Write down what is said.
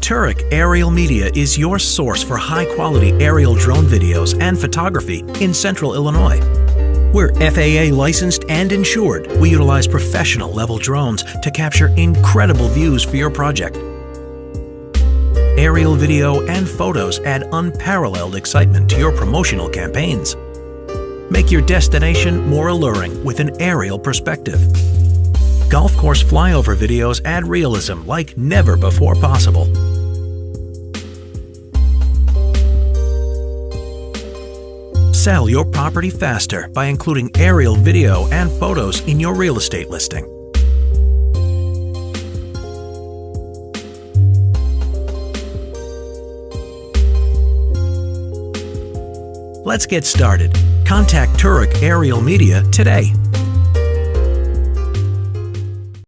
Turek Aerial Media is your source for high-quality aerial drone videos and photography in Central Illinois. We're FAA licensed and insured. We utilize professional-level drones to capture incredible views for your project. Aerial video and photos add unparalleled excitement to your promotional campaigns. Make your destination more alluring with an aerial perspective. Golf course flyover videos add realism like never before possible. Sell your property faster by including aerial video and photos in your real estate listing. Let's get started. Contact Turek Aerial Media today.